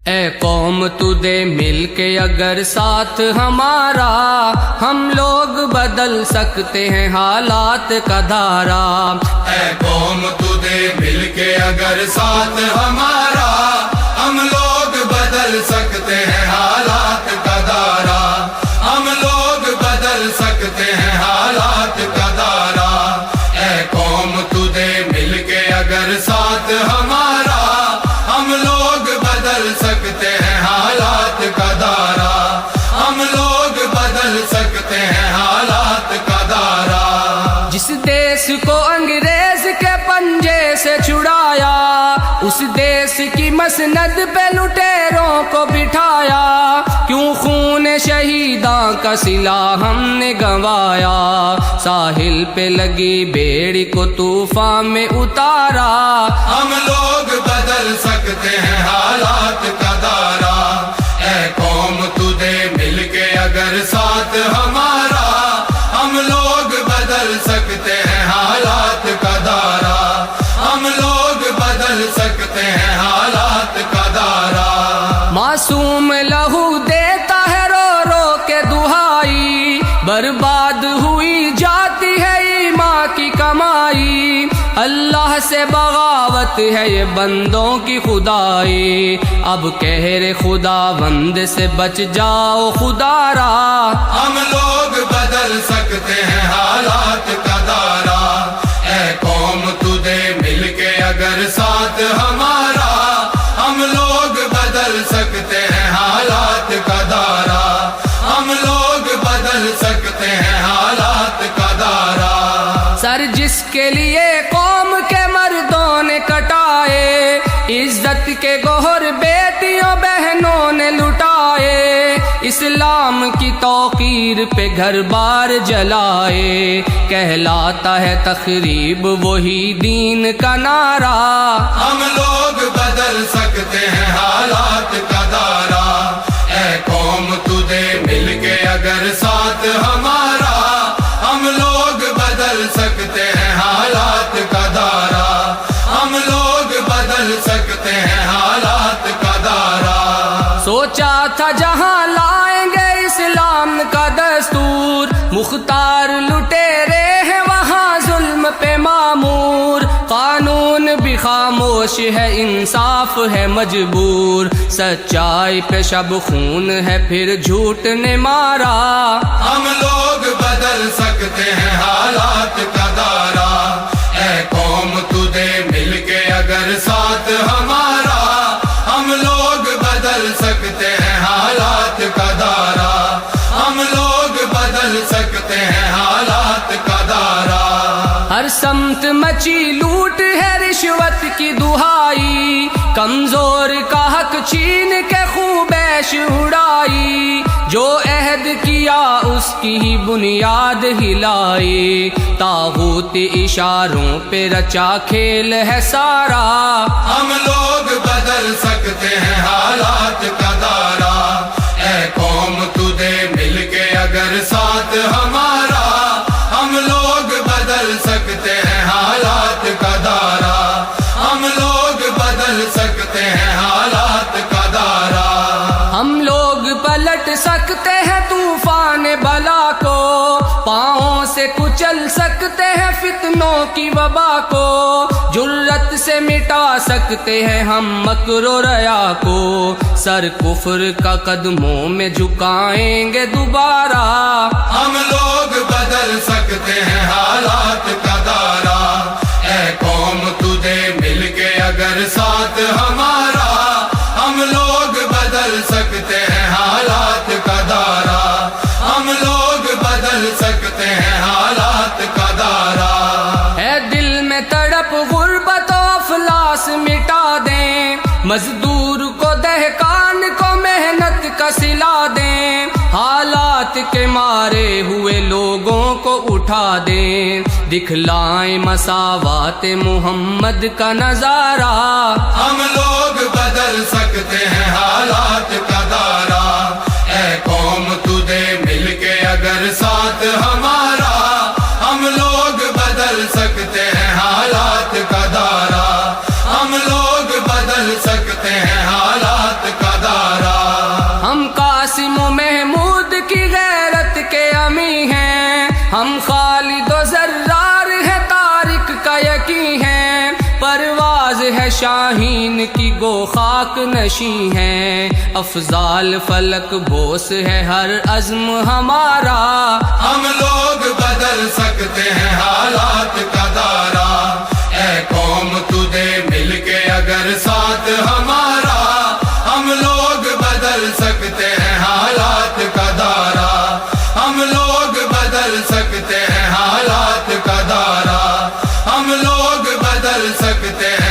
اے قوم تو دے مل کے اگر ساتھ ہمارا، ہم لوگ بدل سکتے ہیں حالات کا دھارا۔ اے قوم تو دے مل کے اگر ساتھ ہمارا، ہم لوگ بدل سکتے ہیں حالات کا دھارا۔ ہم لوگ بدل سکتے ہیں حالات کا دھارا۔ اے قوم تو دے مل کے اگر ساتھ ہمارا، ہم لوگ بدل سکتے ہیں حالات کا دھارا۔ ہم لوگ بدل سکتے ہیں حالات کا دھارا۔ جس دیس کو انگریز کے پنجے سے چھڑایا، اس دیس کی مسند پہ لٹیروں کو بٹھایا۔ کیوں خون شہیداں کا صلہ ہم نے گنوایا، ساحل پہ لگی بیڑی کو طوفان میں اتارا۔ ہم لوگ بدل سکتے ہیں حالات کا دھارا۔ اے قوم تو دے مل کے اگر ساتھ ہمارا، ہم لوگ بدل سکتے ہیں حالات کا دھارا۔ ہم لوگ بدل سکتے ہیں حالات کا دھارا۔ معصوم لہو دیتا ہے رو رو کے دہائی، برباد ہوئی جاتی ہے ایمان کی کمائی۔ اللہ سے بغاوت ہے یہ بندوں کی خدائی، اب قہر خداوند سے بچ جاؤ خدا را۔ ہم لوگ بدل سکتے ہیں حالات کا دھارا۔ اے قوم تو دے مل کے اگر ساتھ ہمارا، ہم لوگ بدل سکتے ہیں حالات کا دھارا۔ ہم لوگ بدل سکتے ہیں حالات کا دھارا۔ سر جس کے لیے قوم کے مردوں نے کٹائے، عزت کے گوہر بیٹیوں بہنوں نے لٹائے۔ اسلام کی توقیر پہ گھر بار جلائے، کہلاتا ہے تخریب وہی دین کا نعرہ۔ ہم لوگ بدل سکتے ہیں حالات کا دھارا۔ اے قوم تو دے مل کے اگر ساتھ ہمارا، ہم لوگ بدل سکتے ہیں حالات کا دھارا۔ ہم لوگ بدل سکتے ہیں حالات کا دھارا۔ سوچا تھا جہاں لائیں گے اسلام کا دستور، مختار لٹیرے ہیں وہاں ظلم پہ معمور۔ قانون بھی خاموش ہے انصاف ہے مجبور، سچائی پہ شب خون ہے پھر جھوٹ نے مارا۔ ہم لوگ بدل سکتے ہیں حالات کا دھارا۔ اے قوم تو دے مل کے اگر ساتھ ہمارا، ہم لوگ بدل سکتے ہیں حالات کا دھارا۔ ہم لوگ بدل سکتے ہیں حالات کا دھارا۔ ہر سمت مچی لوٹ ہے رشوت کی دہائی، کمزور کا حق چھین کے خوبیش اڑائی۔ جو عہد کیا اس کی ہی بنیاد ہلائی، طاغوت اشاروں پہ رچا کھیل ہے سارا۔ ہم لوگ بدل سکتے ہیں حالات کا دھارا۔ اے قوم تو دے مل کے اگر ساتھ ہمارا، ہم لوگ بدل سکتے ہیں حالات کا دھارا۔ ہم لوگ بدل سکتے ہیں حالات کا دھارا۔ ہم لوگ پلٹ سکتے ہیں طوفان بلا کو، پاؤں سے کچل سکتے ہیں فتنوں کی وبا کو۔ جرت سے مٹا سکتے ہیں ہم مکر و ریا کو، سر کفر کا قدموں میں جھکائیں گے دوبارہ۔ ہم لوگ بدل سکتے ہیں حالات کا دھارا۔ اے قوم تو دے مل کے اگر ساتھ ہمارا، ہم لوگ بدل سکتے ہیں حالات کا دھارا۔ ہم لوگ بدل سکتے ہیں حالات کا دھارا۔ ہے دل میں تڑپ غربت و افلاس مٹا دیں، مزدور کو دہقان کو محنت کا صلہ دیں۔ حالات کے مارے ہوئے لوگوں کو اٹھا دیں، دکھلائیں مساوات محمد کا نظارہ۔ ہم لوگ بدل سکتے ہیں حالات کا دھارا۔ اے قوم تو دے مل کے اگر ساتھ ہمارا، ہم لوگ بدل سکتے ہیں حالات کا دھارا۔ ہم لوگ بدل سکتے ہیں حالات کا ہے شاہین کی گو خاک نشیں ہیں، افضال فلک بوس ہے ہر عزم ہمارا، ہم لوگ بدل سکتے ہیں حالات کا دائرہ، اے قوم تو دے مل کے اگر ساتھ ہمارا، ہم لوگ بدل سکتے ہیں حالات کا دائرہ، ہم لوگ بدل سکتے ہیں حالات کا دائرہ، ہم لوگ بدل سکتے ہیں